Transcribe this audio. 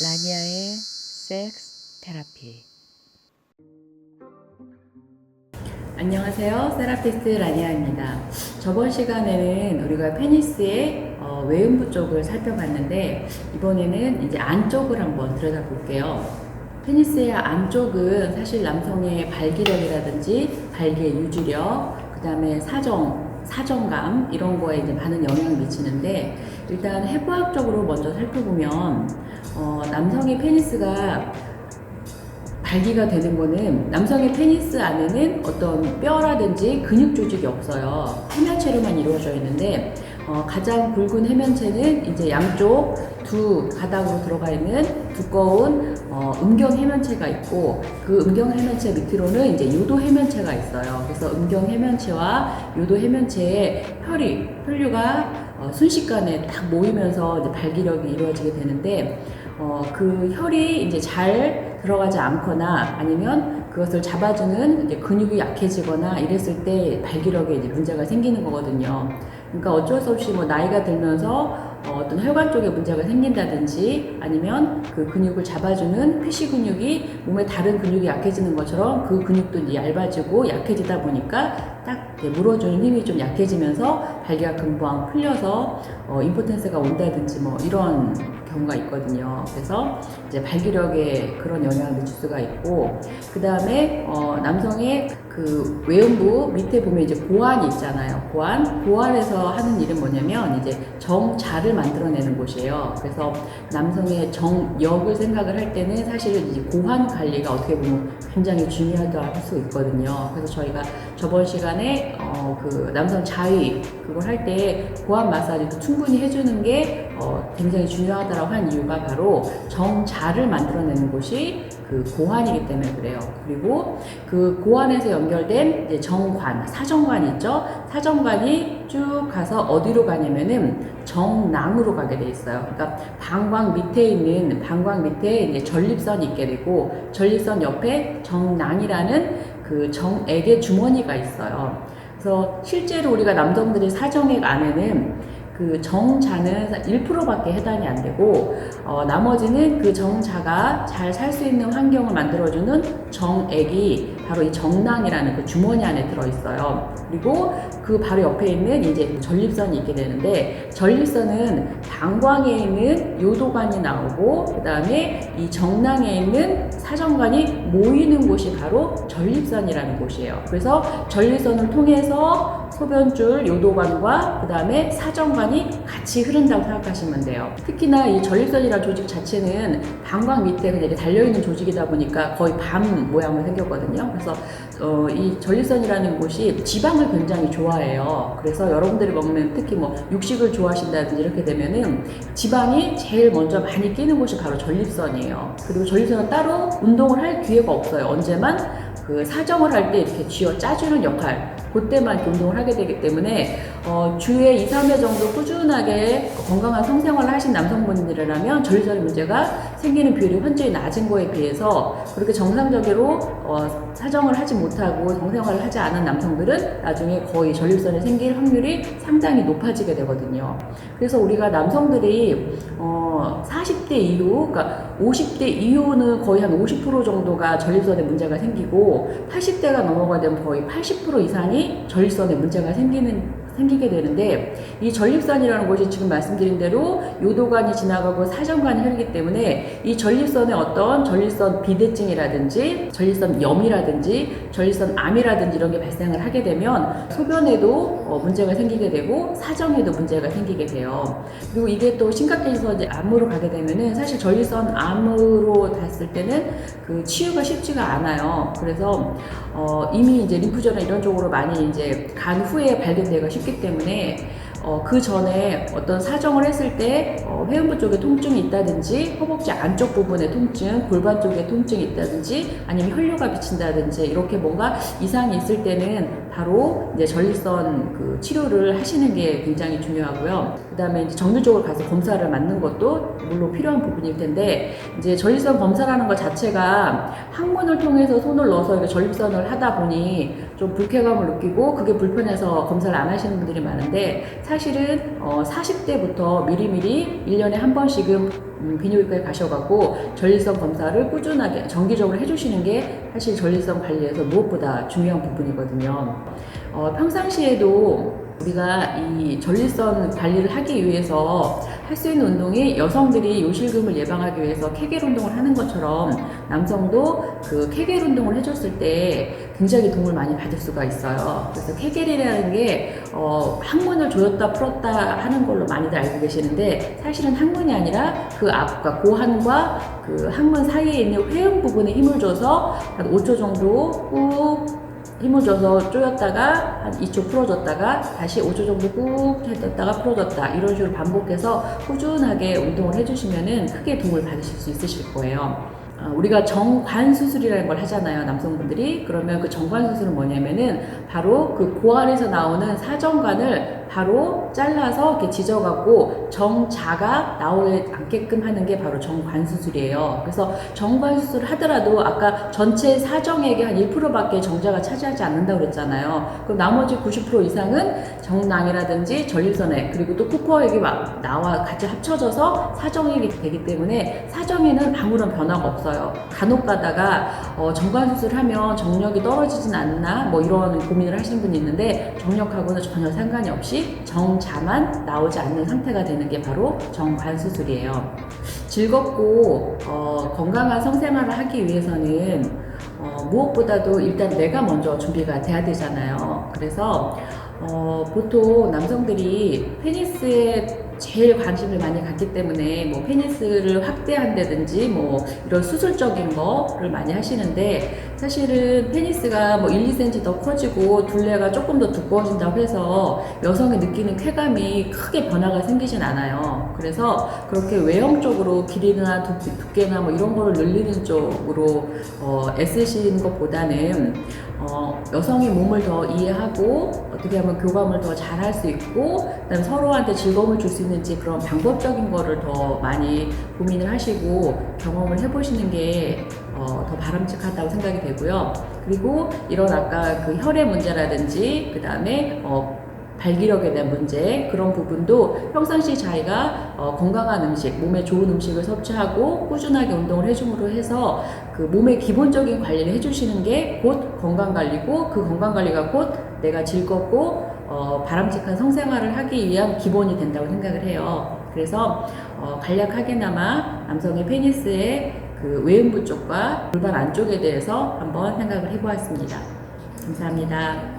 라니아의 섹스 테라피. 안녕하세요. 세라피스트 라니아입니다. 저번 시간에는 우리가 페니스의 외음부 쪽을 살펴봤는데, 이번에는 이제 안쪽을 한번 들여다볼게요. 페니스의 안쪽은 사실 남성의 발기력이라든지 발기의 유지력, 그 다음에 사정감 이런 거에 이제 많은 영향을 미치는데, 일단 해부학적으로 먼저 살펴보면 남성의 페니스가 발기가 되는 거는, 남성의 페니스 안에는 어떤 뼈라든지 근육 조직이 없어요. 해면체로만 이루어져 있는데, 가장 굵은 해면체는 이제 양쪽 두 가닥으로 들어가 있는 두꺼운 음경 해면체가 있고, 그 음경 해면체 밑으로는 이제 요도 해면체가 있어요. 그래서 음경 해면체와 요도 해면체의 혈류가 순식간에 딱 모이면서 이제 발기력이 이루어지게 되는데, 그 혈이 이제 잘 들어가지 않거나 아니면 그것을 잡아주는 이제 근육이 약해지거나 이랬을 때 발기력에 이제 문제가 생기는 거거든요. 그러니까 어쩔 수 없이 뭐 나이가 들면서 어떤 혈관 쪽에 문제가 생긴다든지, 아니면 그 근육을 잡아주는 피시 근육이 몸의 다른 근육이 약해지는 것처럼 그 근육도 이제 얇아지고 약해지다 보니까 딱 물어주는 힘이 좀 약해지면서 발기가 금방 풀려서 임포텐스가 온다든지 뭐 이런 경우가 있거든요. 그래서 이제 발기력에 그런 영향을 미칠 수가 있고, 그 다음에 남성의 그 외음부 밑에 보면 이제 고환이 있잖아요. 고환에서 하는 일은 뭐냐면 이제 정자를 만들어내는 곳이에요. 그래서 남성의 정역을 생각을 할 때는 사실은 이제 고환 관리가 어떻게 보면 굉장히 중요하다고 할 수 있거든요. 그래서 저희가 저번 시간에 그 남성 자위 그걸 할 때 고환 마사지도 충분히 해주는 게 굉장히 중요하다고 한 이유가 바로 정자를 만들어내는 곳이 그 고환이기 때문에 그래요. 그리고 그 고환에서 연결된 이제 정관, 사정관이 있죠. 사정관이 쭉 가서 어디로 가냐면은 정낭으로 가게 돼 있어요. 그러니까 방광 밑에 이제 전립선이 있게 되고, 전립선 옆에 정낭이라는 그 정액의 주머니가 있어요. 그래서 실제로 우리가 남성들의 사정액 안에는 그 정자는 1%밖에 해당이 안 되고, 나머지는 그 정자가 잘 살 수 있는 환경을 만들어주는 정액이 바로 이 정낭이라는 그 주머니 안에 들어있어요. 그리고 그 바로 옆에 있는 이제 전립선이 있게 되는데, 전립선은 방광에 있는 요도관이 나오고, 그 다음에 이 정낭에 있는 사정관이 모이는 곳이 바로 전립선이라는 곳이에요. 그래서 전립선을 통해서 소변줄 요도관과 그 다음에 사정관이 같이 흐른다고 생각하시면 돼요. 특히나 이 전립선이라는 조직 자체는 방광 밑에 그냥 이렇게 달려있는 조직이다 보니까 거의 밤 모양으로 생겼거든요. 그래서 이 전립선이라는 곳이 지방을 굉장히 좋아해요. 그래서 여러분들이 먹는 특히 뭐 육식을 좋아하신다든지 이렇게 되면은 지방이 제일 먼저 많이 끼는 곳이 바로 전립선이에요. 그리고 전립선은 따로 운동을 할 기회가 없어요. 언제만 그 사정을 할 때 이렇게 쥐어 짜주는 역할, 그때만 이렇게 운동을 하게 되기 때문에 주에 2, 3회 정도 꾸준하게 건강한 성생활을 하신 남성분들이라면 전립선의 문제가 생기는 비율이 현저히 낮은 거에 비해서, 그렇게 정상적으로 사정을 하지 못하고 성생활을 하지 않은 남성들은 나중에 거의 전립선이 생길 확률이 상당히 높아지게 되거든요. 그래서 우리가 남성들이 40대 이후, 그러니까 50대 이후는 거의 한 50% 정도가 전립선에 문제가 생기고, 80대가 넘어가 되면 거의 80% 이상이 전립선에 문제가 생기게 되는데, 이 전립선이라는 곳이 지금 말씀드린 대로 요도관이 지나가고 사정관이 흐르기 때문에 이 전립선에 어떤 전립선 비대증이라든지 전립선 염이라든지 전립선 암이라든지 이런 게 발생을 하게 되면 소변에도 문제가 생기게 되고 사정에도 문제가 생기게 돼요. 그리고 이게 또 심각해져서 이제 암으로 가게 되면은, 사실 전립선 암으로 갔을 때는 그 치유가 쉽지가 않아요. 그래서 이미 이제 림프절이나 이런 쪽으로 많이 이제 간 후에 발견되기가 쉽기 때문에 그 전에 어떤 사정을 했을 때 회음부 쪽에 통증이 있다든지, 허벅지 안쪽 부분에 통증, 골반 쪽에 통증이 있다든지, 아니면 혈류가 비친다든지 이렇게 뭔가 이상이 있을 때는 바로 이제 전립선 그 치료를 하시는 게 굉장히 중요하고요. 그 다음에 이제 정규적으로 가서 검사를 받는 것도 물론 필요한 부분일 텐데, 이제 전립선 검사라는 것 자체가 항문을 통해서 손을 넣어서 이렇게 전립선을 하다 보니 좀 불쾌감을 느끼고 그게 불편해서 검사를 안 하시는 분들이 많은데, 사실은 40대부터 미리미리 1년에 한 번씩은 비뇨기과에 가셔갖고 전립선 검사를 꾸준하게 정기적으로 해주시는 게 사실 전립선 관리에서 무엇보다 중요한 부분이거든요. 평상시에도 우리가 이 전립선 관리를 하기 위해서 할 수 있는 운동이 여성들이 요실금을 예방하기 위해서 케겔 운동을 하는 것처럼 남성도 그 케겔 운동을 해줬을 때 굉장히 도움을 많이 받을 수가 있어요. 그래서 케겔이라는 게 항문을 조였다 풀었다 하는 걸로 많이들 알고 계시는데 사실은 항문이 아니라 그 앞과 고환과 그 항문 사이에 있는 회음 부분에 힘을 줘서 한 5초 정도 꾹 힘을 줘서 조였다가 한 2초 풀어줬다가 다시 5초 정도 꾹 했다가 풀어줬다 이런 식으로 반복해서 꾸준하게 운동을 해주시면은 크게 도움을 받으실 수 있으실 거예요. 우리가 정관 수술이라는 걸 하잖아요, 남성분들이. 그러면 그 정관 수술은 뭐냐면은 바로 그 고환에서 나오는 사정관을 바로 잘라서 이렇게 지져갖고 정자가 나오지 않게끔 하는 게 바로 정관 수술이에요. 그래서 정관 수술을 하더라도 아까 전체 사정액의 한 1%밖에 정자가 차지하지 않는다고 그랬잖아요. 그럼 나머지 90% 이상은 정낭이라든지 전립선액 그리고 또 쿠퍼액이 막 나와 같이 합쳐져서 사정액이 되기 때문에 사정에는 아무런 변화가 없어요. 간혹 가다가 정관 수술하면 정력이 떨어지진 않나 뭐 이런 고민을 하시는 분이 있는데 정력하고는 전혀 상관이 없이 정자만 나오지 않는 상태가 되는 게 바로 정관 수술이에요. 즐겁고 건강한 성생활을 하기 위해서는 무엇보다도 일단 내가 먼저 준비가 돼야 되잖아요. 그래서 보통 남성들이 페니스에 제일 관심을 많이 갖기 때문에 뭐 페니스를 확대한다든지 뭐 이런 수술적인 거를 많이 하시는데 사실은 페니스가 뭐 1, 2cm 더 커지고 둘레가 조금 더 두꺼워진다고 해서 여성이 느끼는 쾌감이 크게 변화가 생기진 않아요. 그래서 그렇게 외형적으로 길이나 두께나 뭐 이런 거를 늘리는 쪽으로 애쓰시는 것보다는 여성의 몸을 더 이해하고 어떻게 하면 교감을 더 잘 할 수 있고 그다음에 서로한테 즐거움을 줄 수 있는지 그런 방법적인 거를 더 많이 고민을 하시고 경험을 해보시는 게 더 바람직하다고 생각이 되고요. 그리고 이런 아까 그 혈의 문제라든지 그 다음에 발기력에 대한 문제 그런 부분도 평상시 자기가 건강한 음식, 몸에 좋은 음식을 섭취하고 꾸준하게 운동을 해줌으로 해서 그 몸의 기본적인 관리를 해주시는 게 곧 건강관리고 그 건강관리가 곧 내가 즐겁고 바람직한 성생활을 하기 위한 기본이 된다고 생각을 해요. 그래서 간략하게나마 남성의 페니스의 그 외음부 쪽과 골반 안쪽에 대해서 한번 생각을 해보았습니다. 감사합니다.